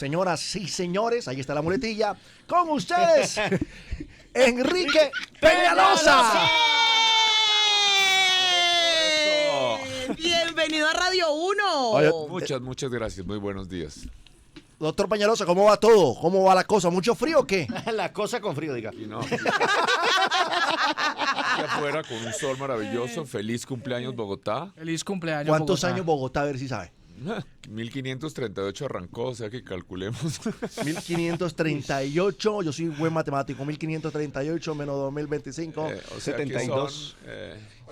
Señoras y señores, ahí está la muletilla. Con ustedes, Enrique Peñalosa. Bienvenido a Radio 1. Oye, Muchas gracias. Muy buenos días. Doctor Peñalosa, ¿cómo va todo? ¿Cómo va la cosa? ¿Mucho frío o qué? La cosa con frío, diga. Y no, aquí afuera con un sol maravilloso. Feliz cumpleaños, Bogotá. Feliz cumpleaños, ¿Cuántos Bogotá. años Bogotá? A ver si sabe. 1538 arrancó, o sea que calculemos. 1538, yo soy buen matemático. 1538 menos 2025. O sea 72.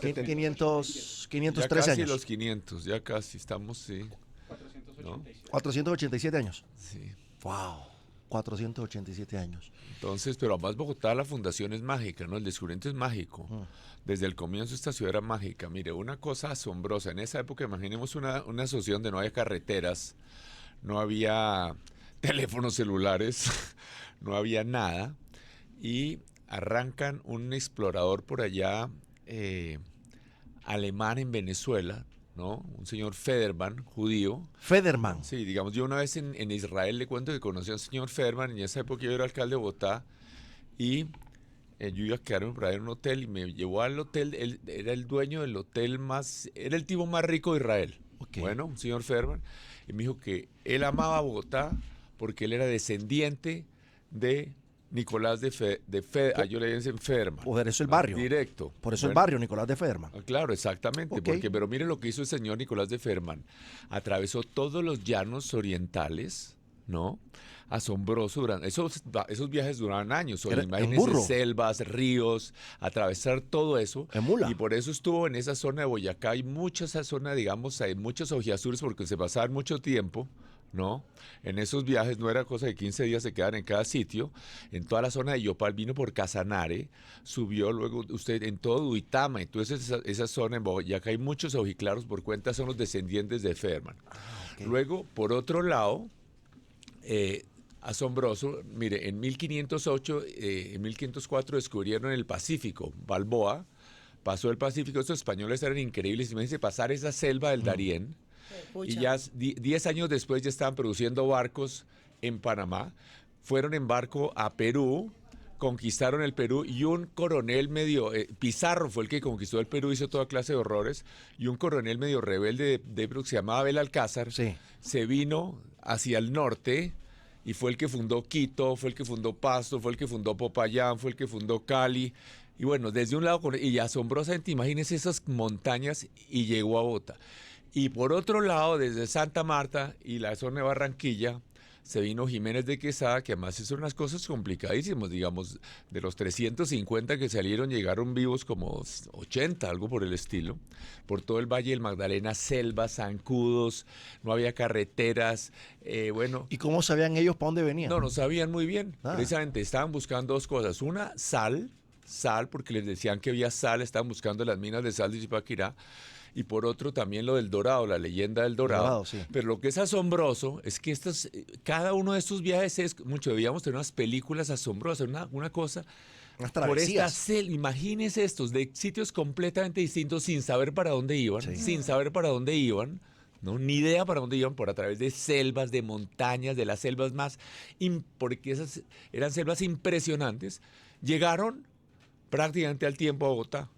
que son, 500, ya 513 casi años. los 500, ya casi estamos, sí. ¿No? 487 años. Sí. Wow, 487 años. Entonces, pero además Bogotá, la fundación es mágica, ¿no? El descubrimiento es mágico. Desde el comienzo esta ciudad era mágica. Mire, una cosa asombrosa. En esa época, imaginemos una sociedad donde no había carreteras, no había teléfonos celulares, no había nada. Y arrancan un explorador por allá, alemán en Venezuela, ¿no? Un señor Federman, judío. Federman. Sí, digamos, yo una vez en Israel le cuento que conocí a un señor Federman, y en esa época yo era alcalde de Bogotá, y yo iba a quedarme por ahí en un hotel, y me llevó al hotel. Él era el dueño del hotel era el tipo más rico de Israel. Okay. Bueno, un señor Federman, y me dijo que él amaba Bogotá porque él era descendiente de Nicolás yo le dicen Federman. Por eso el barrio. Directo. Por eso el barrio, Nicolás de Federman. Claro, exactamente. Okay. Pero mire lo que hizo el señor Nicolás de Federman. Atravesó todos los llanos orientales, ¿no? Asombroso. Esos viajes duraban años. Imagínense selvas, ríos, atravesar todo eso. En mula. Y por eso estuvo en esa zona de Boyacá. Hay mucha esa zona, digamos, hay muchos ojiazules porque se pasaban mucho tiempo, ¿no? En esos viajes no era cosa de 15 días, se quedan en cada sitio. En toda la zona de Yopal vino por Casanare, subió luego usted en todo Duitama. Entonces esa zona en Boyacá hay muchos ojiclaros por cuenta, son los descendientes de Federman. Okay. Luego, por otro lado, asombroso, mire, en 1508, en 1504 descubrieron el Pacífico, Balboa, pasó el Pacífico, estos españoles eran increíbles, imagínense pasar esa selva del Darién. Y ya 10 años después ya estaban produciendo barcos en Panamá. Fueron en barco a Perú, conquistaron el Perú, y un coronel Pizarro fue el que conquistó el Perú, hizo toda clase de horrores, y un coronel medio rebelde de que se llamaba Belalcázar, sí, se vino hacia el norte y fue el que fundó Quito, fue el que fundó Pasto, fue el que fundó Popayán, fue el que fundó Cali. Y bueno, desde un lado, y asombrosamente, imagínense esas montañas, y llegó a Bogotá. Y por otro lado, desde Santa Marta y la zona de Barranquilla, se vino Jiménez de Quesada, que además hizo unas cosas complicadísimas, digamos, de los 350 que salieron, llegaron vivos como 80, algo por el estilo, por todo el Valle del Magdalena, selvas, zancudos, no había carreteras, bueno. ¿Y cómo sabían ellos para dónde venían? No sabían muy bien, precisamente estaban buscando dos cosas, una, sal, porque les decían que había sal, estaban buscando las minas de sal de Zipaquirá, y por otro también lo del Dorado, la leyenda del Dorado. Sí. Pero lo que es asombroso es que cada uno de estos viajes debíamos tener unas películas asombrosas, una cosa. Unas por esta travesías. imagínense estos, de sitios completamente distintos, sin saber para dónde iban, ¿no? Ni idea para dónde iban, por a través de selvas, de montañas, de las selvas porque esas eran selvas impresionantes. Llegaron prácticamente al tiempo a Bogotá,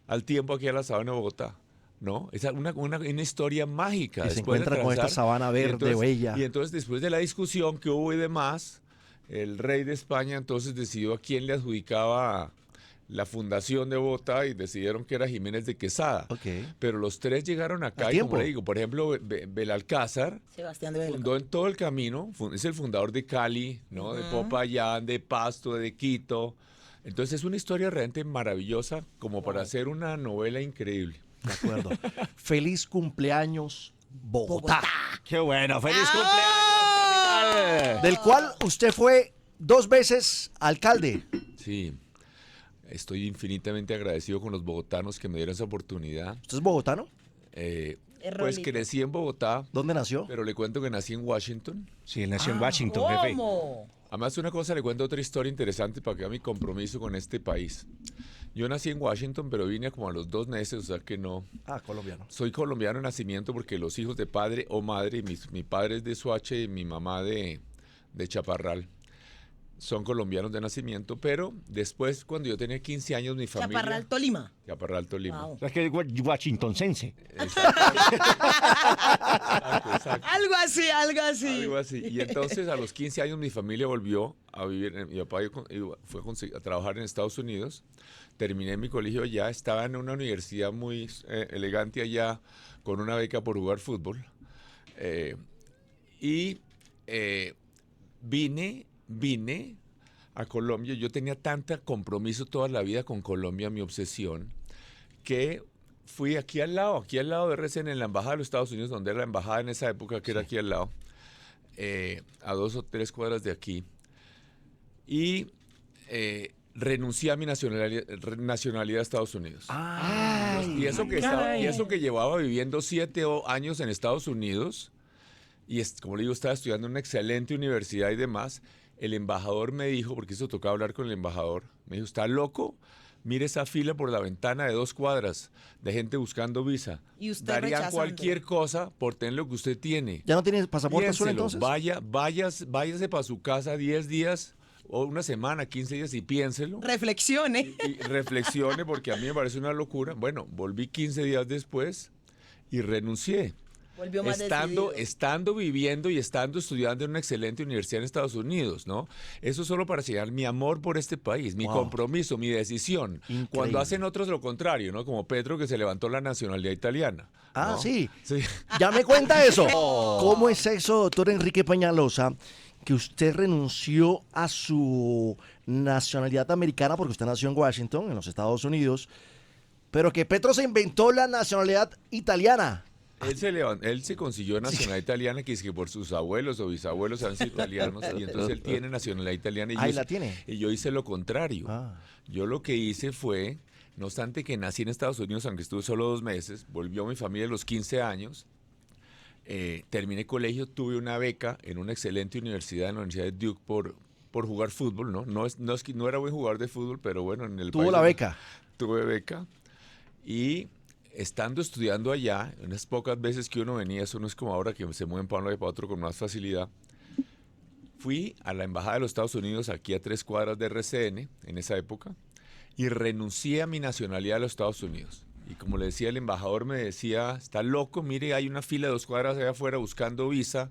al tiempo aquí a la sabana de Bogotá, ¿no? Es una historia mágica. Y se encuentra con esta sabana verde, bella. Y entonces, después de la discusión que hubo y demás, el rey de España entonces decidió a quién le adjudicaba la fundación de Bogotá, y decidieron que era Jiménez de Quesada. Okay. Pero los tres llegaron acá, y como le digo, por ejemplo, Belalcázar Sebastián de Belalcázar fundó en todo el camino, es el fundador de Cali, ¿no? De Popayán, de Pasto, de Quito. Entonces es una historia realmente maravillosa, como para hacer una novela increíble. De acuerdo. Feliz cumpleaños, Bogotá. ¡Qué bueno! ¡Feliz cumpleaños! Del cual usted fue 2 veces alcalde. Sí, estoy infinitamente agradecido con los bogotanos que me dieron esa oportunidad. ¿Usted es bogotano? Pues crecí en Bogotá. ¿Dónde nació? Pero le cuento que nací en Washington. Sí, él nació en Washington, jefe. Además, una cosa, le cuento otra historia interesante para que vea mi compromiso con este país. Yo nací en Washington, pero vine como a los 2 meses, o sea que no. Colombiano. Soy colombiano de nacimiento porque los hijos de padre o madre, mi padre es de Soacha y mi mamá de de Chaparral. Son colombianos de nacimiento, pero después, cuando yo tenía 15 años, mi familia... Chaparral, Tolima. Chaparral, Tolima. Wow. O sea, que es washingtonense. Exacto. Algo así, algo así. Algo así. Y entonces a los 15 años mi familia volvió a vivir, mi papá fue a trabajar en Estados Unidos, terminé mi colegio allá, estaba en una universidad muy elegante allá, con una beca por jugar fútbol. Y vine a Colombia. Yo tenía tanto compromiso toda la vida con Colombia, mi obsesión, que fui aquí al lado de RCN, en la embajada de los Estados Unidos, donde era la embajada en esa época, que era aquí al lado, a 2 o 3 cuadras de aquí, y renuncié a mi nacionalidad de Estados Unidos. Y eso que llevaba viviendo 7 años en Estados Unidos, y como le digo, estaba estudiando en una excelente universidad y demás. El embajador me dijo, porque eso tocaba hablar con el embajador, me dijo, ¿está loco? Mire esa fila por la ventana de 2 cuadras de gente buscando visa. Y usted Darían rechazando. cualquier cosa por tener lo que usted tiene. ¿Ya no tiene pasaporte azul Piénselo, entonces? váyase para su casa 10 días o una semana, 15 días y piénselo. Reflexione. Y reflexione, porque a mí me parece una locura. Bueno, volví 15 días después y renuncié. Volvió más decidido. Estando viviendo y estando estudiando en una excelente universidad en Estados Unidos, ¿no? Eso solo para señalar mi amor por este país, mi compromiso, mi decisión. Increíble. Cuando hacen otros lo contrario, ¿no? Como Petro, que se levantó la nacionalidad italiana. Ah, ¿no? sí. Sí. Ya me cuenta eso. ¿Cómo es eso, doctor Enrique Peñalosa, que usted renunció a su nacionalidad americana porque usted nació en Washington, en los Estados Unidos, pero que Petro se inventó la nacionalidad italiana? Él se consiguió nacionalidad italiana, que es que por sus abuelos o bisabuelos han sido italianos, y entonces él tiene nacionalidad italiana. Ahí la tiene. Y yo hice lo contrario. Ah. Yo lo que hice fue, no obstante que nací en Estados Unidos, aunque estuve solo 2 meses, volvió mi familia a los 15 años, terminé colegio, tuve una beca en una excelente universidad, en la Universidad de Duke, por jugar fútbol, ¿no? No era buen jugador de fútbol, pero bueno, en el Tuvo país la beca. Tuve beca. Y estando estudiando allá, unas pocas veces que uno venía, eso no es como ahora que se mueven para un lado y para otro con más facilidad, fui a la embajada de los Estados Unidos, aquí a 3 cuadras de RCN, en esa época, y renuncié a mi nacionalidad de los Estados Unidos. Y como le decía, el embajador me decía, está loco, mire, hay una fila de 2 cuadras allá afuera buscando visa,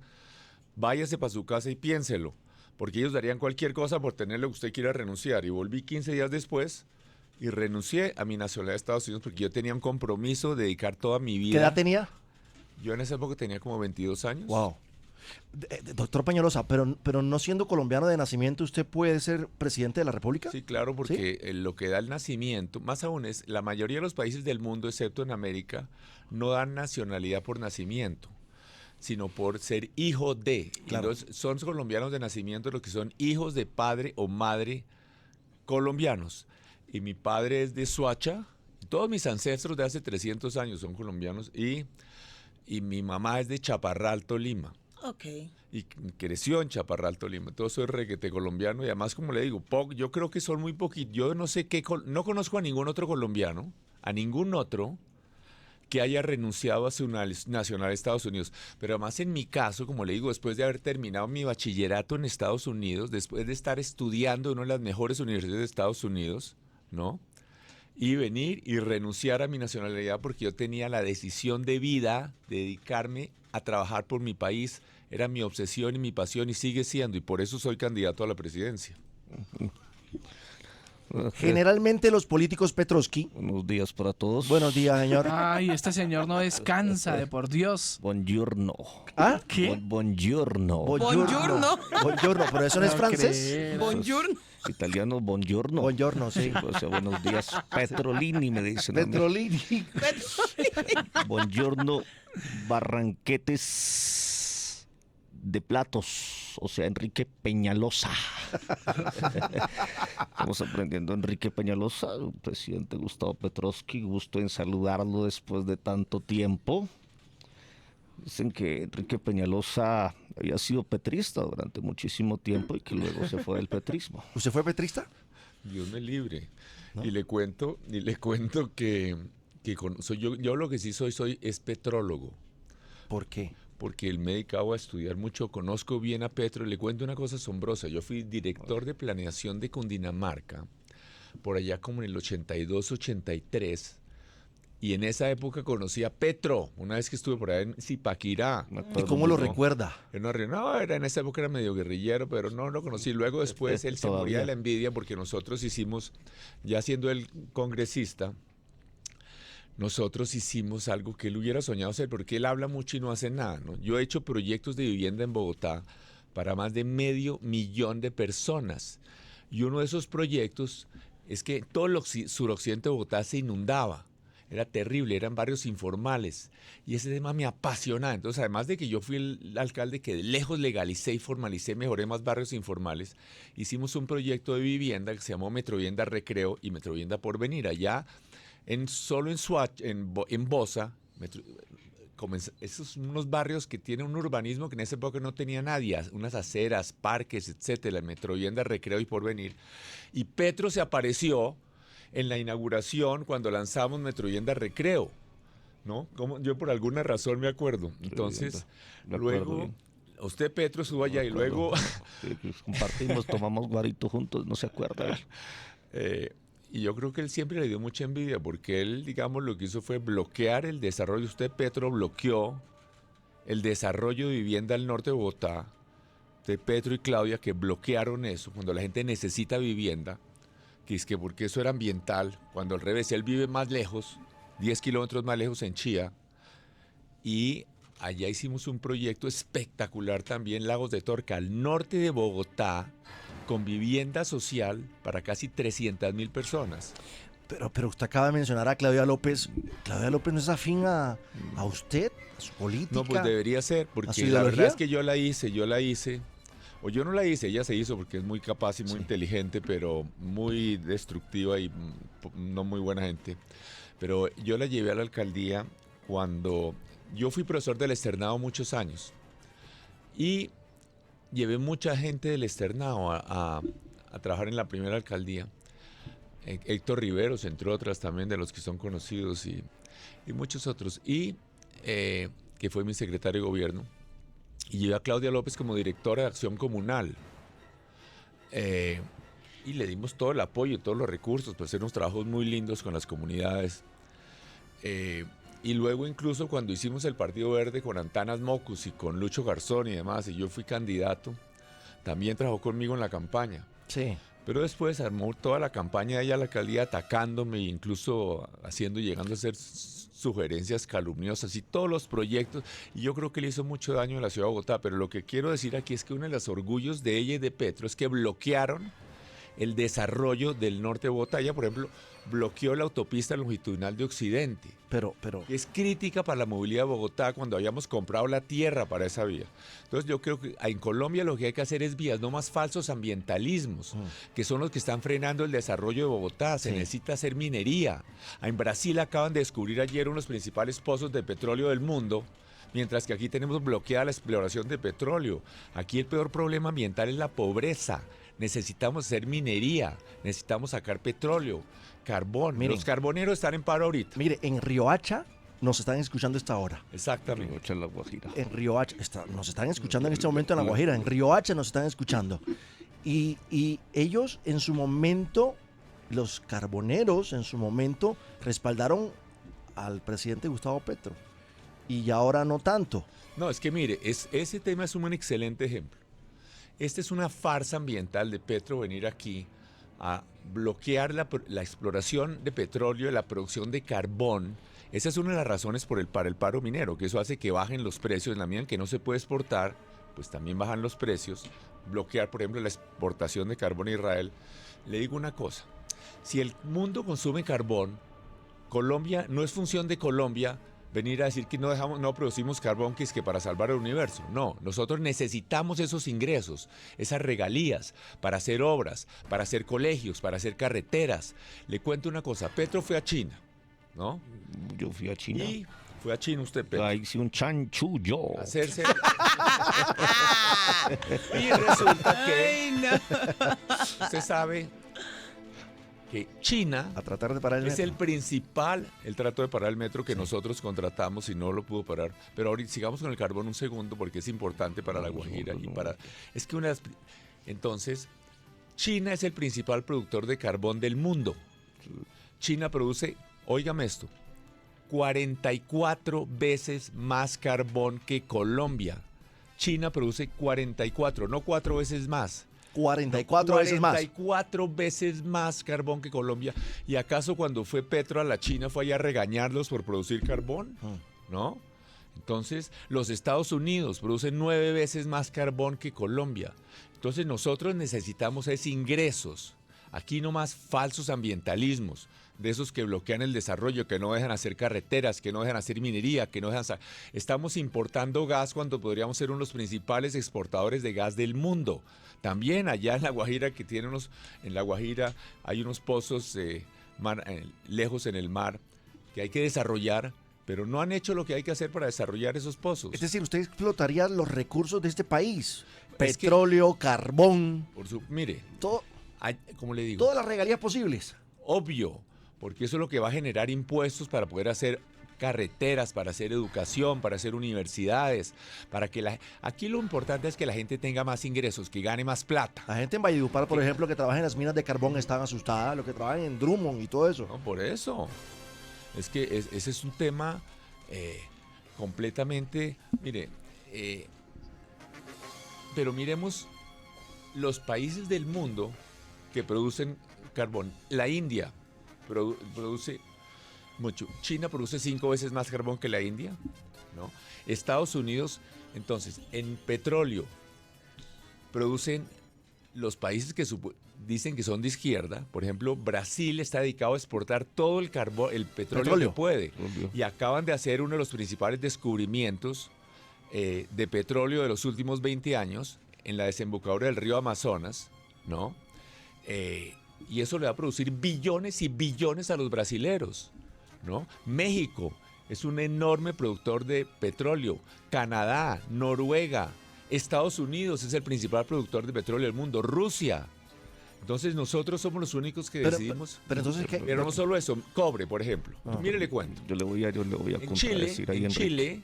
váyase para su casa y piénselo, porque ellos darían cualquier cosa por tener lo que usted quiera renunciar. Y volví 15 días después y renuncié a mi nacionalidad de Estados Unidos porque yo tenía un compromiso de dedicar toda mi vida. ¿Qué edad tenía? Yo en esa época tenía como 22 años. Wow. Doctor Peñalosa, pero no siendo colombiano de nacimiento, ¿usted puede ser presidente de la República? Sí, claro, porque lo que da el nacimiento, más aún es, la mayoría de los países del mundo, excepto en América, no dan nacionalidad por nacimiento, sino por ser hijo de. Claro. Entonces, son colombianos de nacimiento los que son hijos de padre o madre colombianos. Y mi padre es de Soacha, todos mis ancestros de hace 300 años son colombianos, y mi mamá es de Chaparral, Tolima. Ok. Y creció en Chaparral, Tolima. Todo soy reguete colombiano y además, como le digo, yo creo que son muy poquitos. Yo no sé no conozco a ningún otro colombiano, a ningún otro que haya renunciado a su nacionalidad de Estados Unidos. Pero además en mi caso, como le digo, después de haber terminado mi bachillerato en Estados Unidos, después de estar estudiando en una de las mejores universidades de Estados Unidos, ¿no? Y venir y renunciar a mi nacionalidad porque yo tenía la decisión de vida de dedicarme a trabajar por mi país. Era mi obsesión y mi pasión y sigue siendo, y por eso soy candidato a la presidencia. Generalmente los políticos Petrovsky. Buenos días para todos. Buenos días, señor. Ay, este señor no descansa, de por Dios. Buongiorno. ¿Ah? ¿Qué? Buongiorno. Buongiorno. Buongiorno, pero eso no es No francés. creer. Buongiorno. Italiano, buongiorno. Buongiorno, sí. O sea, buenos días, Petrolini, me dicen. a mí. Petrolini. Buongiorno, Barranquetes de Platos, o sea, Enrique Peñalosa. Estamos aprendiendo Enrique Peñalosa, presidente Gustavo Petrovsky, gusto en saludarlo después de tanto tiempo. Dicen que Enrique Peñalosa había sido petrista durante muchísimo tiempo y que luego se fue del petrismo. ¿Usted fue petrista? Dios me libre. ¿No? Y le cuento que yo lo que sí soy es petrólogo. ¿Por qué? porque él me dedicaba a estudiar mucho, conozco bien a Petro, y le cuento una cosa asombrosa. Yo fui director de planeación de Cundinamarca, por allá como en el 82, 83, y en esa época conocí a Petro, una vez que estuve por allá en Zipaquirá. ¿Y cómo lo recuerda? En esa época era medio guerrillero, pero no lo conocí. Luego después él se moría de la envidia porque nosotros hicimos, ya siendo él congresista, nosotros hicimos algo que él hubiera soñado hacer, porque él habla mucho y no hace nada, ¿no? Yo he hecho proyectos de vivienda en Bogotá para más de 500,000 de personas. Y uno de esos proyectos es que todo el suroccidente de Bogotá se inundaba. Era terrible, eran barrios informales. Y ese tema me apasionaba. Entonces, además de que yo fui el alcalde que de lejos legalicé y formalicé, mejoré más barrios informales, hicimos un proyecto de vivienda que se llamó Metrovivienda Recreo y Metrovivienda Porvenir. Allá, solo en Soacha, en Bosa, esos son unos barrios que tienen un urbanismo que en esa época no tenía nadie, unas aceras, parques, etcétera, Metrovivienda Recreo y Porvenir. Y Petro se apareció en la inauguración cuando lanzamos Metrovivienda Recreo, ¿no? Yo por alguna razón me acuerdo. Entonces, luego, usted, Petro, estuvo allá y luego... Compartimos, tomamos guarito juntos, no se acuerda. Y yo creo que él siempre le dio mucha envidia porque él, digamos, lo que hizo fue bloquear el desarrollo. Usted, Petro, bloqueó el desarrollo de vivienda al norte de Bogotá, de Petro y Claudia, que bloquearon eso cuando la gente necesita vivienda. Que es que porque eso era ambiental, cuando al revés, él vive más lejos, 10 kilómetros más lejos en Chía, y allá hicimos un proyecto espectacular también, Lagos de Torca, al norte de Bogotá, con vivienda social para casi 300,000 personas. Pero usted acaba de mencionar a Claudia López. ¿Claudia López no es afín a usted, a su política? No, pues debería ser, porque la verdad es que yo la hice. O yo no la hice, ella se hizo porque es muy capaz y muy inteligente, pero muy destructiva y no muy buena gente. Pero yo la llevé a la alcaldía cuando yo fui profesor del externado muchos años. Y llevé mucha gente del externado a trabajar en la primera alcaldía. Héctor Riveros, entre otras también, de los que son conocidos, y muchos otros. Y que fue mi secretario de gobierno. Y llevé a Claudia López como directora de Acción Comunal. Y le dimos todo el apoyo y todos los recursos para hacer unos trabajos muy lindos con las comunidades. Y luego incluso cuando hicimos el Partido Verde con Antanas Mocus y con Lucho Garzón y demás, y yo fui candidato, también trabajó conmigo en la campaña. Sí. Pero después armó toda la campaña de ella a la alcaldía atacándome e incluso llegando a hacer sugerencias calumniosas y todos los proyectos. Y yo creo que le hizo mucho daño a la ciudad de Bogotá. Pero lo que quiero decir aquí es que uno de los orgullos de ella y de Petro es que bloquearon el desarrollo del norte de Bogotá. Ella, por ejemplo, bloqueó la autopista longitudinal de Occidente. Pero que es crítica para la movilidad de Bogotá cuando habíamos comprado la tierra para esa vía. Entonces yo creo que en Colombia lo que hay que hacer es vías, no más falsos ambientalismos, que son los que están frenando el desarrollo de Bogotá. Se necesita hacer minería. En Brasil acaban de descubrir ayer uno de los principales pozos de petróleo del mundo, mientras que aquí tenemos bloqueada la exploración de petróleo. Aquí el peor problema ambiental es la pobreza. Necesitamos hacer minería, necesitamos sacar petróleo, carbón. Miren, los carboneros están en paro ahorita. Mire, en Riohacha nos están escuchando esta hora. Exactamente. Riohacha, La Guajira. En Riohacha, nos están escuchando en este momento en La Guajira. En Riohacha nos están escuchando. Y ellos en su momento, los carboneros en su momento, respaldaron al presidente Gustavo Petro. Y ahora no tanto. No, es que mire, ese tema es un excelente ejemplo. Esta es una farsa ambiental de Petro venir aquí a bloquear la exploración de petróleo y la producción de carbón. Esa es una de las razones para el paro minero, que eso hace que bajen los precios. En la medida en que no se puede exportar, pues también bajan los precios. Bloquear, por ejemplo, la exportación de carbón a Israel. Le digo una cosa, si el mundo consume carbón, Colombia no es función de Colombia venir a decir que no producimos carbón que es que para salvar el universo. No, nosotros necesitamos esos ingresos, esas regalías para hacer obras, para hacer colegios, para hacer carreteras. Le cuento una cosa, Petro fue a China, ¿no? Yo fui a China. Y fue a China usted, Petro. Ahí hice un chanchullo. Hacerse. Y resulta que Ay, no. usted sabe que China A tratar de parar el es metro. el principal, el trato de parar el metro que nosotros contratamos y no lo pudo parar. Pero ahorita sigamos con el carbón un segundo porque es importante para La Guajira y para... Es que entonces, China es el principal productor de carbón del mundo. China produce, óigame esto, 44 veces más carbón que Colombia. China produce 44, no 4 veces más. 44 veces más. 44 veces más carbón que Colombia. ¿Y acaso cuando fue Petro a la China fue allá a regañarlos por producir carbón? ¿No? Entonces, los Estados Unidos producen 9 veces más carbón que Colombia. Entonces, nosotros necesitamos ingresos. Aquí no más falsos ambientalismos, de esos que bloquean el desarrollo, que no dejan hacer carreteras, que no dejan hacer minería, que no dejan... Estamos importando gas cuando podríamos ser uno de los principales exportadores de gas del mundo. También allá en La Guajira, en La Guajira hay unos pozos lejos en el mar que hay que desarrollar, pero no han hecho lo que hay que hacer para desarrollar esos pozos. Es decir, usted explotaría los recursos de este país. Es que- Petróleo, carbón, Mire, todo, como le digo, todas las regalías posibles. obvio, porque eso es lo que va a generar impuestos para poder hacer carreteras, para hacer educación, para hacer universidades, para que aquí lo importante es que la gente tenga más ingresos, que gane más plata. La gente en Valledupar, por ejemplo, que trabaja en las minas de carbón están asustada, los que trabajan en Drummond y todo eso. No, por eso. Es que ese es un tema completamente, mire, pero miremos los países del mundo que producen carbón. La India produce mucho. China produce 5 veces más carbón que la India, ¿no? Estados Unidos, entonces, en petróleo producen los países que dicen que son de izquierda. Por ejemplo, Brasil está dedicado a exportar todo el carbón, el petróleo que puede. Y acaban de hacer uno de los principales descubrimientos de petróleo de los últimos 20 años en la desembocadura del río Amazonas, ¿no? Y eso le va a producir billones y billones a los brasileros, ¿no? México es un enorme productor de petróleo. Canadá, Noruega, Estados Unidos es el principal productor de petróleo del mundo. Rusia. Entonces nosotros somos los únicos que decidimos. Pero entonces, ¿qué? Pero no solo eso, cobre, por ejemplo. Mire, le cuento. Yo le voy a En contradecir ahí, en Enrique. Chile,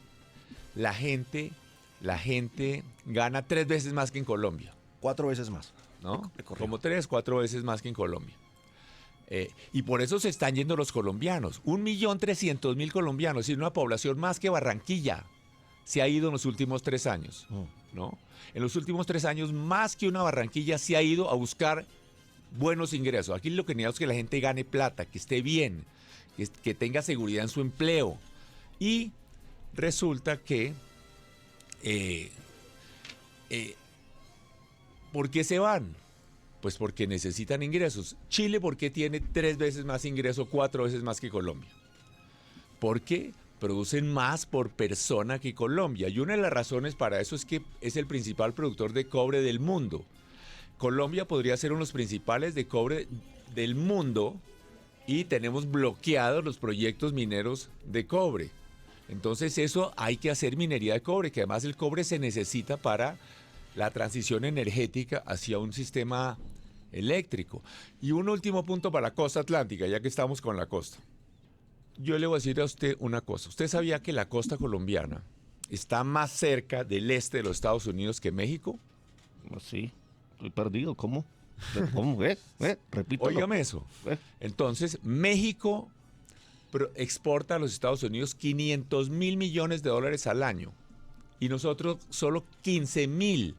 la gente gana 3 veces más que en Colombia, 4 veces más. ¿no? corrijo. Como 3, 4 veces más que en Colombia. Y por eso se están yendo los colombianos. 1.300.000 colombianos, es decir, una población más que Barranquilla, se ha ido en los últimos 3 años, ¿no? En los últimos 3 años, más que una Barranquilla, se ha ido a buscar buenos ingresos. Aquí lo que necesitamos es que la gente gane plata, que esté bien, que tenga seguridad en su empleo. Y resulta que... ¿por qué se van? Pues porque necesitan ingresos. Chile, ¿por qué tiene 3 veces más ingreso, 4 veces más que Colombia? Porque producen más por persona que Colombia. Y una de las razones para eso es que es el principal productor de cobre del mundo. Colombia podría ser uno de los principales de cobre del mundo y tenemos bloqueados los proyectos mineros de cobre. Entonces eso hay que hacer minería de cobre, que además el cobre se necesita para la transición energética hacia un sistema eléctrico. Y un último punto para la costa atlántica, ya que estamos con la costa. Yo le voy a decir a usted una cosa. ¿Usted sabía que la costa colombiana está más cerca del este de los Estados Unidos que México? Sí, estoy perdido. ¿Cómo? ¿Cómo? Repítalo. Óigame eso. Entonces, México exporta a los Estados Unidos 500.000 millones de dólares al año y nosotros solo 15.000.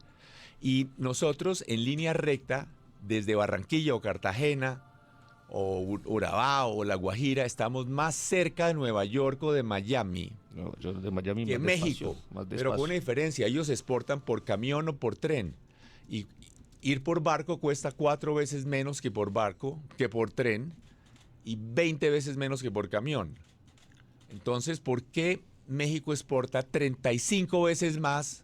Y nosotros en línea recta, desde Barranquilla o Cartagena o Urabá o La Guajira, estamos más cerca de Nueva York o de Miami No, yo de Miami que más México. despacio, más Pero con una despacio. diferencia, ellos exportan por camión o por tren. Y ir por barco cuesta 4 veces menos que por barco, que por tren, y 20 veces menos que por camión. Entonces, ¿por qué México exporta 35 veces más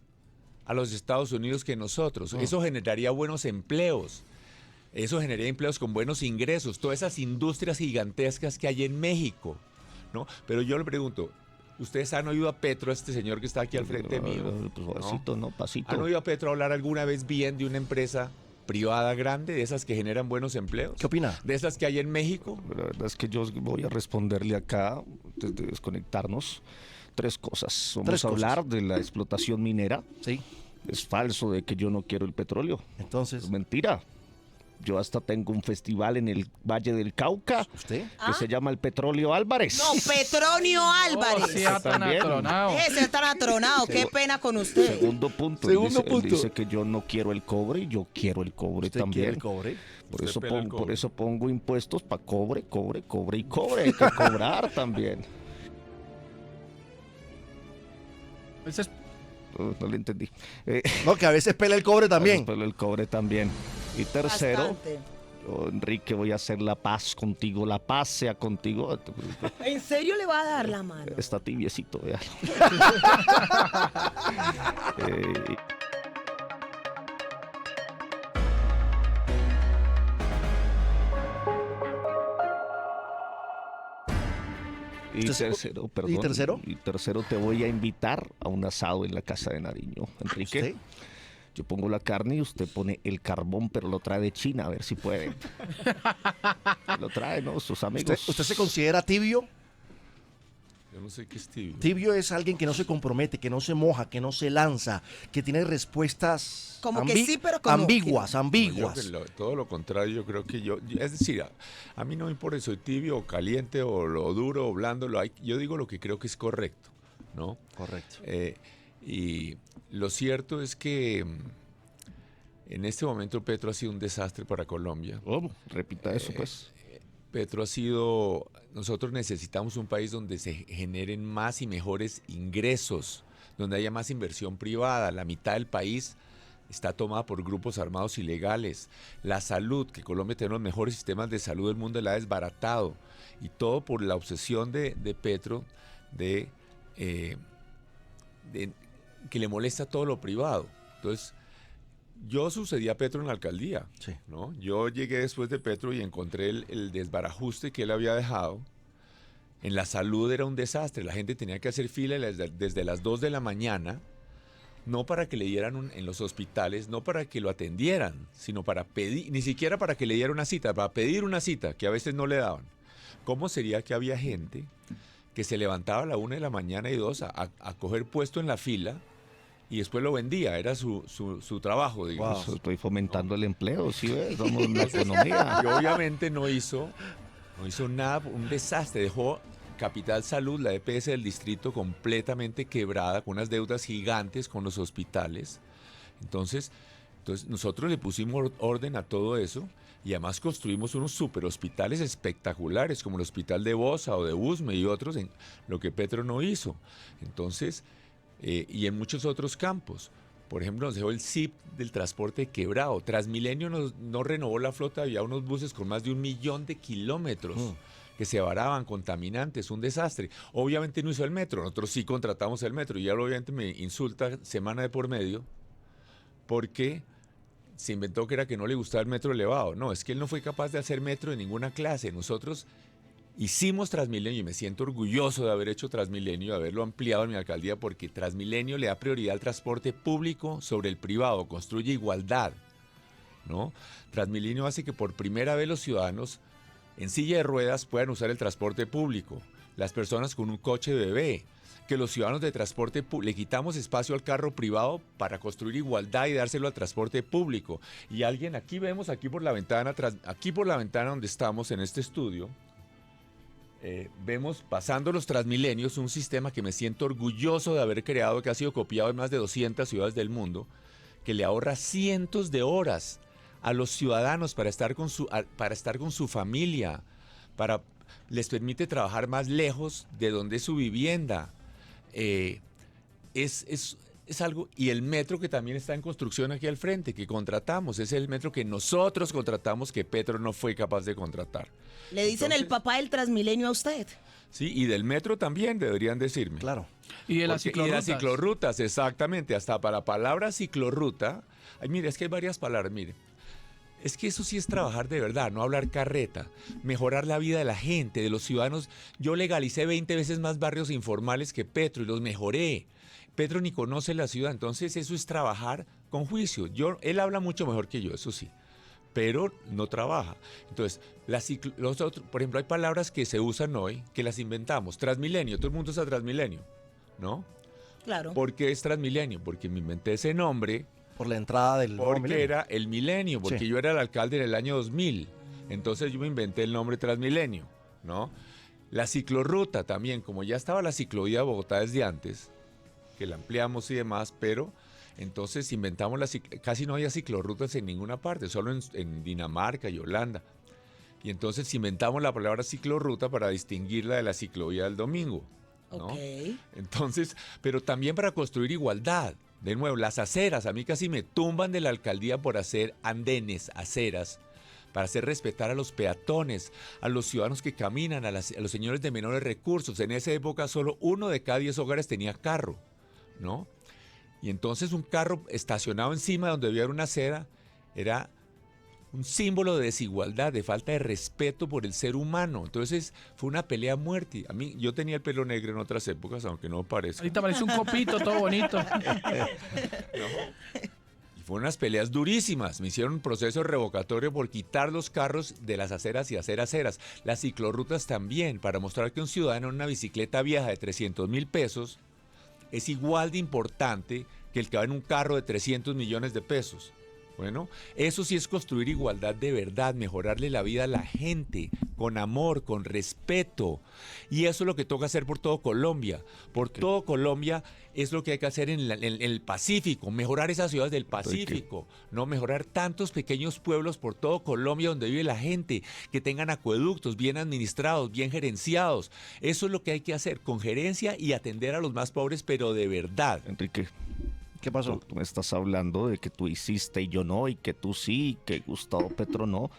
a los Estados Unidos que nosotros? Eso generaría buenos empleos. Eso generaría empleos con buenos ingresos. Todas esas industrias gigantescas que hay en México, ¿no? Pero yo le pregunto, ¿ustedes han oído a Petro, este señor que está aquí al frente mío? Pues pasito, ¿no? Pasito. ¿Han oído a Petro hablar alguna vez bien de una empresa privada grande, de esas que generan buenos empleos. ¿Qué opina? De esas que hay en México. La verdad es que yo voy a responderle acá, antes de desconectarnos, tres cosas. Vamos a hablar de la explotación minera. Sí. Es falso de que yo no quiero el petróleo. Entonces, Es mentira. Yo hasta tengo un festival en el Valle del Cauca ¿usted? que se llama el Petróleo Álvarez. No, Petronio Álvarez. sea tan También. atronado. Ese está atronado. Qué pena con usted. Segundo punto. Él dice que yo no quiero el cobre y yo quiero el cobre ¿Usted también. quiere el cobre? Por Usted eso, pela el por cobre. eso pongo impuestos para cobre, cobre, cobre y cobre. Hay que cobrar también. Ese es- No le entendí. No, que a veces pela el cobre también. Pero el cobre también. Y tercero, Bastante. yo, Enrique, voy a hacer la paz contigo. La paz sea contigo. ¿En serio le va a dar la mano? Está tibiecito, véalo. Y ¿Usted- tercero, perdón. ¿Y tercero? Y tercero, te voy a invitar a un asado en la casa de Nariño. Enrique, ¿Usted? yo pongo la carne y usted pone el carbón, pero lo trae de China, a ver si puede. Lo trae, ¿no? Sus amigos. ¿Usted se considera tibio? Yo no sé qué es tibio. Tibio es alguien que no se compromete, que no se moja, que no se lanza, que tiene respuestas Como que sí, pero como ambiguas, No, yo ambiguas. que todo lo contrario, yo creo que es decir, a mí no me importa si soy tibio o caliente o lo duro o blando, yo digo lo que creo que es correcto, ¿no? Correcto. Y lo cierto es que en este momento Petro ha sido un desastre para Colombia. ¿Cómo? Repita eso, pues. Petro nosotros necesitamos un país donde se generen más y mejores ingresos, donde haya más inversión privada. La mitad del país está tomada por grupos armados ilegales. La salud, que Colombia tiene los mejores sistemas de salud del mundo, la ha desbaratado. Y todo por la obsesión de Petro de que le molesta todo lo privado. Entonces, yo sucedí a Petro en la alcaldía, Sí. ¿no? Yo llegué después de Petro y encontré el desbarajuste que él había dejado. En la salud era un desastre, la gente tenía que hacer fila desde las 2 de la mañana, no para que le dieran en los hospitales, no para que lo atendieran, sino para pedir, ni siquiera para que le dieran una cita, para pedir una cita, que a veces no le daban. ¿Cómo sería que había gente que se levantaba a la 1 de la mañana y 2 a coger puesto en la fila y después lo vendía? Era su trabajo, digamos. Wow. Estoy fomentando el empleo, ¿sí ves? Somos una economía. Y obviamente no hizo nada, un desastre. Dejó Capital Salud, la EPS del distrito, completamente quebrada, con unas deudas gigantes con los hospitales. Entonces nosotros le pusimos orden a todo eso y además construimos unos super hospitales espectaculares, como el Hospital de Bosa o de Usme y otros, en lo que Petro no hizo. Entonces, y en muchos otros campos. Por ejemplo, nos dejó el CIP del transporte quebrado. Transmilenio no renovó la flota, había unos buses con más de 1 millón de kilómetros que se varaban, contaminantes, un desastre. Obviamente no hizo el metro, nosotros sí contratamos el metro y él obviamente me insulta semana de por medio porque se inventó que era que no le gustaba el metro elevado. No, es que él no fue capaz de hacer metro en ninguna clase. Nosotros hicimos Transmilenio y me siento orgulloso de haber hecho Transmilenio y de haberlo ampliado en mi alcaldía porque Transmilenio le da prioridad al transporte público sobre el privado, construye igualdad, ¿no? Transmilenio hace que por primera vez los ciudadanos en silla de ruedas puedan usar el transporte público, las personas con un coche bebé, que los ciudadanos de transporte público, le quitamos espacio al carro privado para construir igualdad y dárselo al transporte público. Y alguien, aquí vemos, aquí por la ventana donde estamos en este estudio, vemos pasando los Transmilenios, un sistema que me siento orgulloso de haber creado, que ha sido copiado en más de 200 ciudades del mundo, que le ahorra cientos de horas a los ciudadanos para estar con su familia, les permite trabajar más lejos de donde es su vivienda. Es algo, y el metro que también está en construcción aquí al frente, que contratamos, es el metro que nosotros contratamos, que Petro no fue capaz de contratar. Le dicen el papá del Transmilenio a usted. Sí, y del metro también deberían decirme. Claro. Y de las Y de las ciclorrutas. ciclorrutas, exactamente, hasta para la palabra ciclorruta. Ay, mire, es que hay varias palabras, mire. Es que eso sí es trabajar de verdad, no hablar carreta, mejorar la vida de la gente, de los ciudadanos. Yo legalicé 20 veces más barrios informales que Petro y los mejoré. Petro ni conoce la ciudad, entonces eso es trabajar con juicio. Él habla mucho mejor que yo, eso sí, pero no trabaja. Entonces, por ejemplo, hay palabras que se usan hoy que las inventamos. Transmilenio, todo el mundo usa Transmilenio, ¿no? Claro. ¿Por qué es Transmilenio? Porque me inventé ese nombre. Por la entrada del nuevo Porque milenio. era el milenio, porque Sí. yo era el alcalde en el año 2000. Entonces yo me inventé el nombre Transmilenio, ¿no? La ciclorruta también, como ya estaba la ciclovía de Bogotá desde antes, que la ampliamos y demás, pero entonces inventamos casi no había ciclorrutas en ninguna parte, solo en Dinamarca y Holanda. Y entonces inventamos la palabra ciclorruta para distinguirla de la ciclovía del domingo, ¿no? Ok. Entonces, pero también para construir igualdad. De nuevo, las aceras, a mí casi me tumban de la alcaldía por hacer andenes, aceras, para hacer respetar a los peatones, a los ciudadanos que caminan, a los señores de menores recursos. En esa época solo 1 de cada 10 hogares tenía carro, ¿no? Y entonces un carro estacionado encima donde había una acera era un símbolo de desigualdad, de falta de respeto por el ser humano. Entonces fue una pelea a muerte. A mí, yo tenía el pelo negro en otras épocas, aunque no parezca. Ahorita parece un copito todo bonito. Y fueron unas peleas durísimas. Me hicieron un proceso revocatorio por quitar los carros de las aceras y hacer aceras. Las ciclorrutas también, para mostrar que un ciudadano en una bicicleta vieja de 300.000 pesos es igual de importante que el que va en un carro de 300 millones de pesos. Bueno, eso sí es construir igualdad de verdad, mejorarle la vida a la gente, con amor, con respeto. Y eso es lo que toca hacer por todo Colombia. Por todo Colombia es lo que hay que hacer en el Pacífico, mejorar esas ciudades del Pacífico, no mejorar tantos pequeños pueblos por todo Colombia donde vive la gente, que tengan acueductos bien administrados, bien gerenciados. Eso es lo que hay que hacer, con gerencia y atender a los más pobres, pero de verdad. Enrique, ¿Qué pasó? tú me estás hablando de que tú hiciste y yo no, y que tú sí, y que Gustavo Petro no,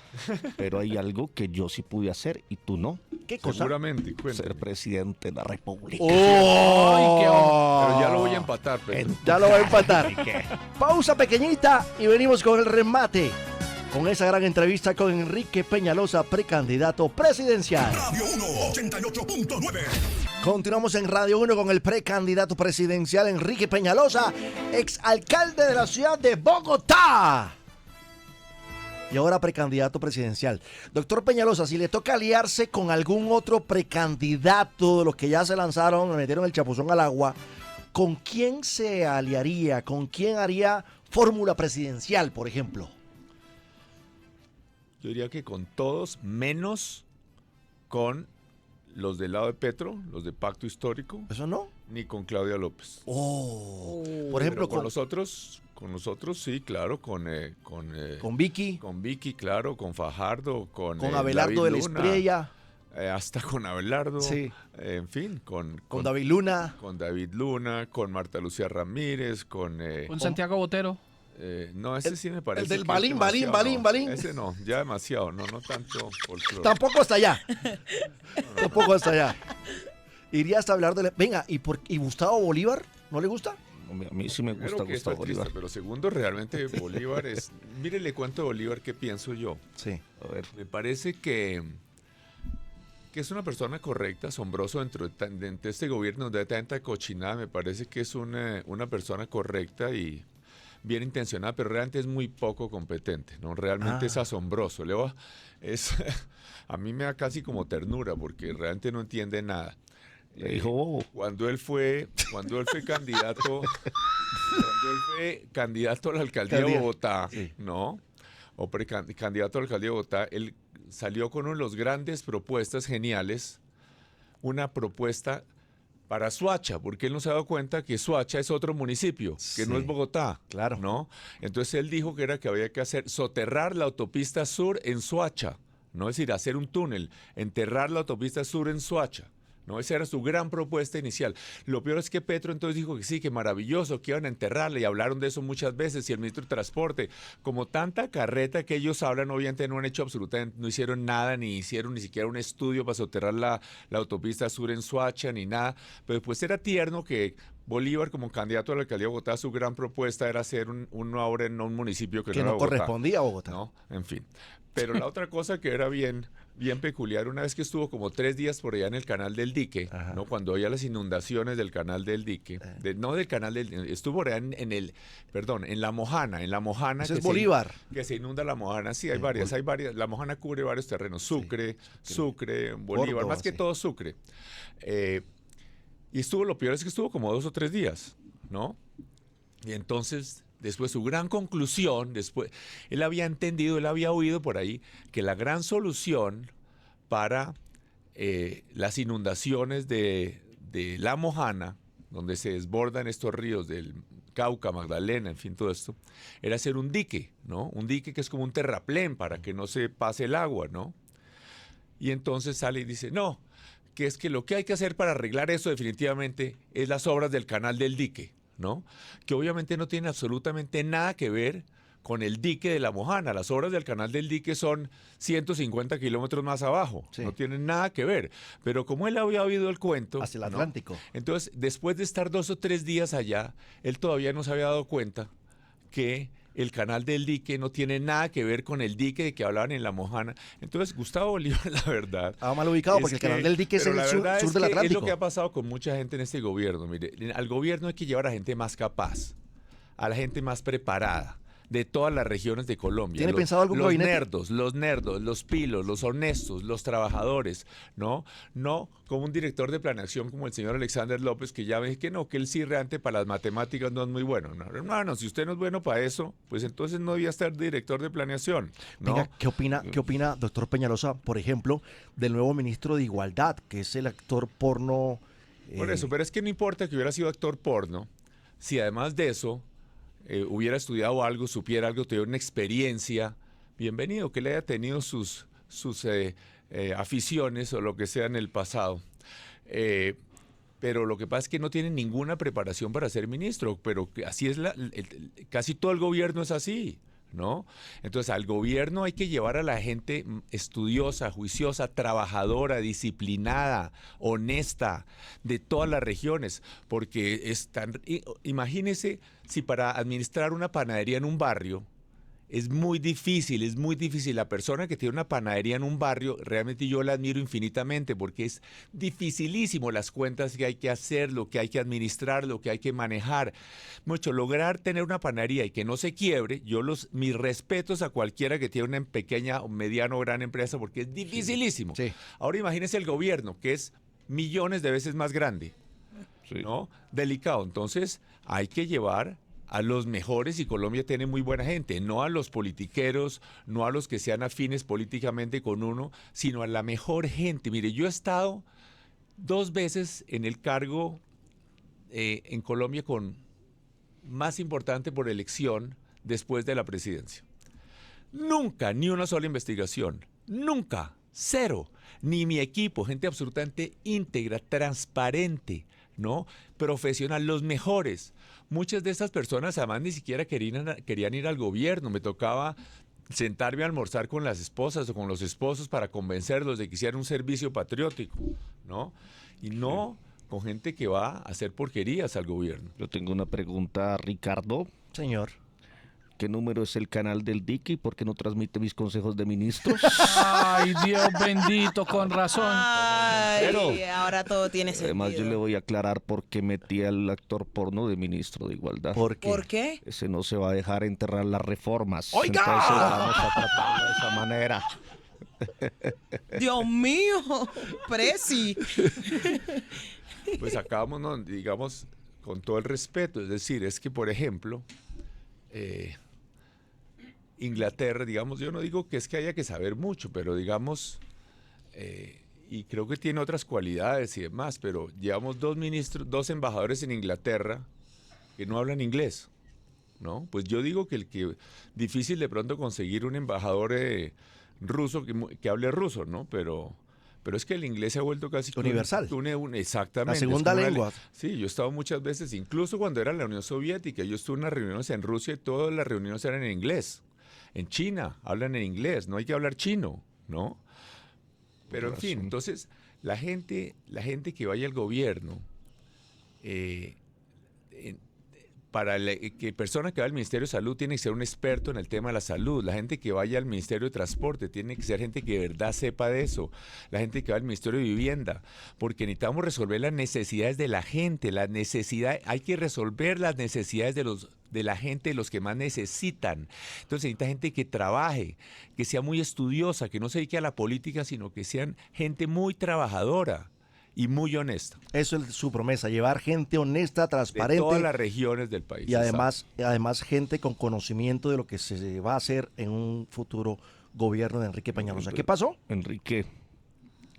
pero hay algo que yo sí pude hacer y tú no, ¿Qué cosa? Seguramente, cuéntame. ser presidente de la República. ¡Oh! Pero ya lo voy a empatar, Pedro. Ya lo va a empatar. Pausa pequeñita y venimos con el remate. Con esa gran entrevista con Enrique Peñalosa, precandidato presidencial. Radio 1, 88.9. Continuamos en Radio 1 con el precandidato presidencial Enrique Peñalosa, exalcalde de la ciudad de Bogotá. Y ahora precandidato presidencial. Doctor Peñalosa, si le toca aliarse con algún otro precandidato de los que ya se lanzaron, le metieron el chapuzón al agua, ¿con quién se aliaría? ¿Con quién haría fórmula presidencial, por ejemplo? Yo diría que con todos, menos con los del lado de Petro, los de Pacto Histórico, ¿Eso no? ni con Claudia López. Oh. Por Pero ejemplo, con nosotros sí, claro, con Vicky, Vicky, claro, con Fajardo, con Abelardo de la David Luna, Espriella, hasta con Abelardo, Sí. En fin, con David Luna. con David Luna, con Marta Lucía Ramírez, con Con Santiago Botero. no, ese sí me parece el del que es Balín, demasiado, Balín, no, Balín. ese no, ya demasiado, no tanto folclore. Tampoco hasta allá. Tampoco hasta allá. Iría hasta hablar de... Venga, ¿y Gustavo Bolívar? ¿No le gusta? A mí sí me gusta Primero que esto Gustavo es triste, Bolívar. pero segundo, realmente Bolívar es... Mire, le cuento de Bolívar qué pienso yo. Sí. A ver, Me parece que es una persona correcta, asombroso dentro de este gobierno donde hay tanta cochinada. Me parece que es una persona correcta y bien intencionada, pero realmente es muy poco competente, ¿no? Realmente es asombroso. A mí me da casi como ternura porque realmente no entiende nada. le dijo bobo. Cuando él fue candidato a la alcaldía de Bogotá, Sí. ¿no? O candidato a la alcaldía de Bogotá, él salió con una de las grandes propuestas geniales, una propuesta para Soacha, porque él no se ha dado cuenta que Soacha es otro municipio, que no Sí, es Bogotá, claro. ¿no? Entonces él dijo que había que soterrar la autopista sur en Soacha, ¿no? Es decir, hacer un túnel, enterrar la autopista sur en Soacha. ¿No? Esa era su gran propuesta inicial. Lo peor es que Petro entonces dijo que sí, que maravilloso, que iban a enterrarla y hablaron de eso muchas veces y el ministro de Transporte, como tanta carreta que ellos hablan, obviamente no han hecho absolutamente, no hicieron nada, ni hicieron ni siquiera un estudio para soterrar la autopista sur en Soacha, ni nada, pero pues era tierno que Bolívar, como candidato a la alcaldía de Bogotá, su gran propuesta era hacer una obra en un municipio que Que no era no Bogotá. correspondía a Bogotá. ¿No? En fin. Pero la otra cosa que era bien peculiar, una vez que estuvo como 3 días por allá en el canal del dique, Ajá. ¿no? Cuando había las inundaciones del canal del dique, no del canal del estuvo por allá en la Mojana, Ese que es Bolívar. que se inunda la Mojana, sí, hay Sí, varias, la Mojana cubre varios terrenos, Sucre, Bolívar, Córdoba, más que sí. todo Sucre. Y lo peor es que estuvo como 2 o 3 días, ¿no? Y entonces, después su gran conclusión, él había entendido, él había oído por ahí que la gran solución para las inundaciones de la Mojana, donde se desbordan estos ríos del Cauca, Magdalena, en fin, todo esto, era hacer un dique, ¿no? Un dique que es como un terraplén para que no se pase el agua, ¿no? Y entonces sale y dice, no, que es que lo que hay que hacer para arreglar eso definitivamente es las obras del canal del dique, ¿no? Que obviamente no tienen absolutamente nada que ver con el dique de la Mojana. Las obras del canal del dique son 150 kilómetros más abajo, Sí. no tienen nada que ver. Pero como él había oído el cuento... Hacia el ¿no? Atlántico. Entonces, después de estar 2 o 3 días allá, él todavía no se había dado cuenta que el canal del dique no tiene nada que ver con el dique de que hablaban en la Mojana. Entonces, Gustavo Bolívar, la verdad... Estaba mal ubicado es porque el que- canal del dique es pero el la sur, verdad sur es del que Atlántico. Es lo que ha pasado con mucha gente en este gobierno. Mire, al gobierno hay que llevar a gente más capaz, a la gente más preparada, de todas las regiones de Colombia. ¿Tiene pensado algún los gabinete? los nerdos, los pilos, los honestos, los trabajadores, ¿no? No como un director de planeación como el señor Alexander López, que ya ve que no, que él sí realmente para las matemáticas no es muy bueno. No, hermano, si usted no es bueno para eso, pues entonces no debía estar director de planeación, ¿no? Venga, ¿qué opina, doctor Peñalosa, por ejemplo, del nuevo ministro de Igualdad, que es el actor porno? Por eso, pero es que no importa que hubiera sido actor porno, si además de eso hubiera estudiado algo, supiera algo, tuviera una experiencia, bienvenido, que le haya tenido sus aficiones o lo que sea en el pasado. Pero lo que pasa es que no tiene ninguna preparación para ser ministro, pero así es casi todo el gobierno es así, ¿no? Entonces, al gobierno hay que llevar a la gente estudiosa, juiciosa, trabajadora, disciplinada, honesta, de todas las regiones, porque imagínese si para administrar una panadería en un barrio es muy difícil. La persona que tiene una panadería en un barrio, realmente yo la admiro infinitamente porque es dificilísimo las cuentas que hay que hacer, lo que hay que administrar, lo que hay que manejar. Lograr tener una panadería y que no se quiebre, mis respetos a cualquiera que tiene una pequeña, mediana o gran empresa porque es dificilísimo. Sí. Ahora imagínense el gobierno, que es millones de veces más grande, ¿no? Delicado. Entonces hay que llevar a los mejores, y Colombia tiene muy buena gente, no a los politiqueros, no a los que sean afines políticamente con uno, sino a la mejor gente. Mire, yo he estado 2 veces en el cargo en Colombia más importante por elección después de la presidencia. Nunca, ni una sola investigación, nunca, 0, ni mi equipo, gente absolutamente íntegra, transparente, ¿no? Profesional, los mejores. Muchas de estas personas además ni siquiera querían ir al gobierno. Me tocaba sentarme a almorzar con las esposas o con los esposos para convencerlos de que hicieran un servicio patriótico, ¿no? Y no con gente que va a hacer porquerías al gobierno. Yo tengo una pregunta, Ricardo. Señor. ¿Qué número es el canal del dique y por qué no transmite mis consejos de ministros? Ay, Dios bendito, con razón. Ay, Pero- ahora todo tiene sentido. Además, yo le voy a aclarar por qué metí al actor porno de ministro de Igualdad. ¿Por qué? ¿Por qué? Ese no se va a dejar enterrar las reformas. ¡Oiga! Entonces vamos a tratarlo de esa manera. Dios mío, Presi. Pues acabamos, ¿no? Digamos, con todo el respeto, es decir, es que, por ejemplo, Inglaterra, digamos, yo no digo que es que haya que saber mucho, pero digamos, y creo que tiene otras cualidades y demás, pero llevamos 2 embajadores en Inglaterra que no hablan inglés, ¿no? Pues yo digo que difícil de pronto conseguir un embajador ruso que hable ruso, ¿no? Pero es que el inglés se ha vuelto casi Universal. Exactamente. La segunda es como lengua. Sí, yo he estado muchas veces, incluso cuando era la Unión Soviética, yo estuve en unas reuniones en Rusia y todas las reuniones eran en inglés. En China hablan en inglés, no hay que hablar chino, ¿no? Pero en fin, entonces la gente que vaya al gobierno, que persona que va al Ministerio de Salud tiene que ser un experto en el tema de la salud. La gente que vaya al Ministerio de Transporte tiene que ser gente que de verdad sepa de eso. La gente que va al Ministerio de Vivienda, porque necesitamos resolver las necesidades de la gente. Hay que resolver las necesidades de la gente, los que más necesitan. Entonces necesita gente que trabaje, que sea muy estudiosa, que no se dedique a la política, sino que sean gente muy trabajadora y muy honesta. Eso es su promesa, llevar gente honesta, De transparente. todas las regiones del país. Y además gente con conocimiento de lo que se va a hacer en un futuro gobierno de Enrique Peñalosa. ¿Qué pasó? Enrique,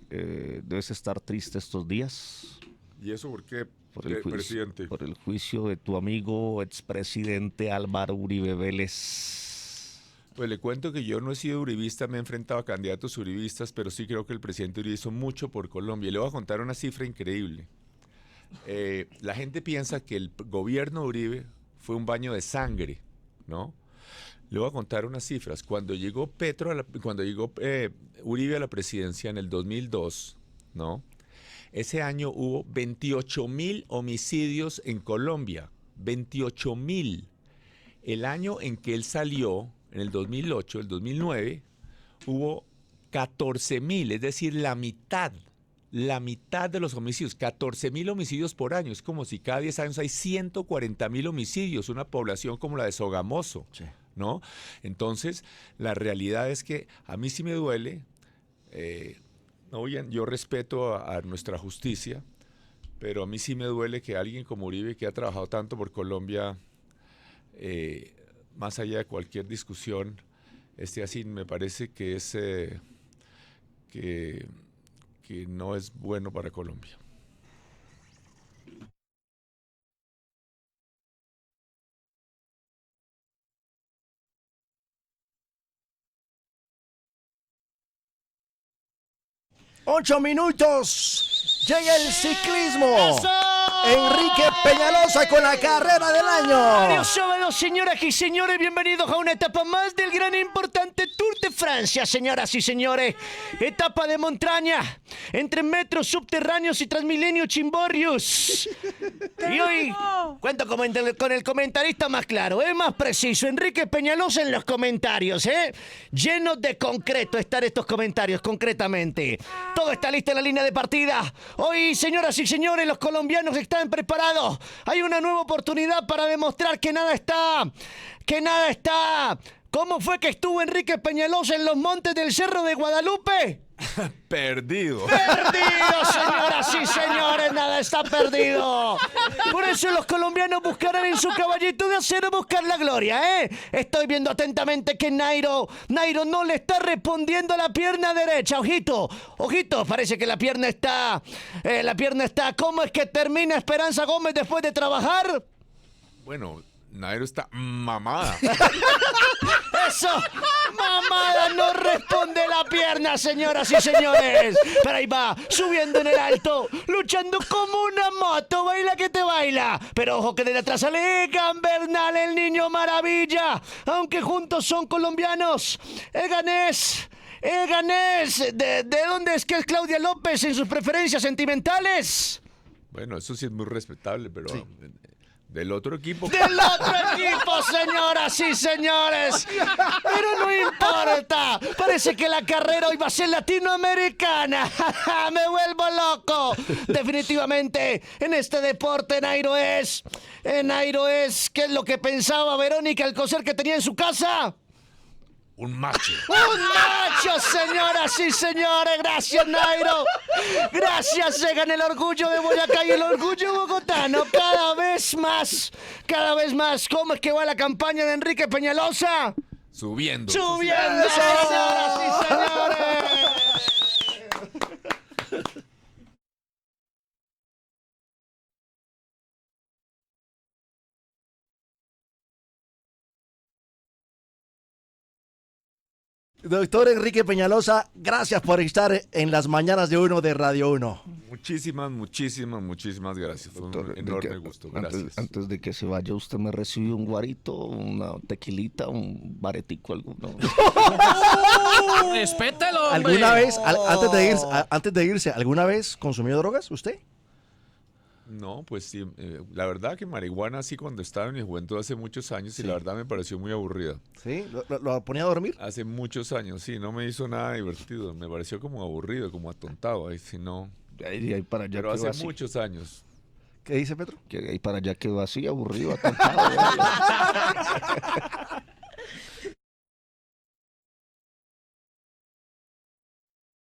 debes estar triste estos días ¿Y eso por qué, por el juicio, presidente? por el juicio de tu amigo expresidente Álvaro Uribe Vélez. Pues le cuento que yo no he sido uribista, me he enfrentado a candidatos uribistas, pero sí creo que el presidente Uribe hizo mucho por Colombia. Y le voy a contar una cifra increíble. La gente piensa que el gobierno de Uribe fue un baño de sangre, ¿no? Le voy a contar unas cifras. Cuando llegó Uribe a la presidencia en el 2002, ¿no? Ese año hubo 28.000 homicidios en Colombia. 28.000. El año en que él salió, en el 2008, el 2009, hubo 14.000, es decir, la mitad de los homicidios, 14.000 homicidios por año. Es como si cada 10 años hay 140.000 homicidios, una población como la de Sogamoso, Sí. ¿no? Entonces, la realidad es que a mí sí me duele. Yo respeto a nuestra justicia, pero a mí sí me duele que alguien como Uribe, que ha trabajado tanto por Colombia, más allá de cualquier discusión, esté así. Me parece que es que no es bueno para Colombia. ¡8 minutos! Llega el ciclismo. Enrique Peñalosa con la carrera del año. Adiós sábado, señoras y señores, bienvenidos a una etapa más del gran e importante Tour de Francia, señoras y señores. Etapa de montaña, entre metros subterráneos y Transmilenio Chimborrius. Y hoy cuento con el comentarista más claro, más preciso, Enrique Peñalosa en los comentarios, llenos de concreto están estos comentarios, concretamente. Todo está listo en la línea de partida. Hoy, señoras y señores, los colombianos están preparados. Hay una nueva oportunidad para demostrar que nada está. ¿Cómo fue que estuvo Enrique Peñalosa en los montes del Cerro de Guadalupe? Perdido. ¡Perdido, señoras y señores! ¡Nada está perdido! Por eso los colombianos buscarán en su caballito de acero buscar la gloria, Estoy viendo atentamente que Nairo no le está respondiendo a la pierna derecha. Ojito, parece que la pierna está... ¿Cómo es que termina Esperanza Gómez después de trabajar? Bueno, Nairo está mamada. ¡Eso! ¡Mamada! No responde la pierna, señoras y señores. Pero ahí va, subiendo en el alto, luchando como una moto. Baila que te baila. Pero ojo que desde atrás sale Egan Bernal, el niño maravilla. Aunque juntos son colombianos. Eganés. ¿De dónde es que es Claudia López en sus preferencias sentimentales? Bueno, eso sí es muy respetable, pero... Sí. Del otro equipo. ¡Del otro equipo, señoras y señores! Pero no importa. Parece que la carrera hoy va a ser latinoamericana. ¡Me vuelvo loco! Definitivamente, en este deporte, Nairo es... ¿Qué es lo que pensaba Verónica Alcocer que tenía en su casa? Un macho. ¡Un macho, señoras y señores! ¡Gracias, Nairo! ¡Gracias, Egan, el orgullo de Boyacá y el orgullo bogotano! ¡Cada vez más! ¿Cómo es que va la campaña de Enrique Peñalosa? Subiendo, señoras y señores! Doctor Enrique Peñalosa, gracias por estar en las mañanas de Uno de Radio 1. Muchísimas gracias. Fue un enorme gusto. Gracias. Antes de que se vaya, usted me recibió un guarito, una tequilita, un baretico, alguno. Respételo, hombre. ¿Alguna vez, antes de irse, alguna vez consumió drogas usted? No, pues sí, la verdad que marihuana sí cuando estaba en mi juventud hace muchos años y Sí. la verdad me pareció muy aburrida. ¿Sí? ¿Lo ponía a dormir? Hace muchos años, sí, no me hizo nada divertido, me pareció como aburrido, como atontado, ahí sí no. De ahí para allá Pero quedó hace así. muchos años. ¿Qué dice Petro? Que de ahí para allá quedó así, aburrido, atontado.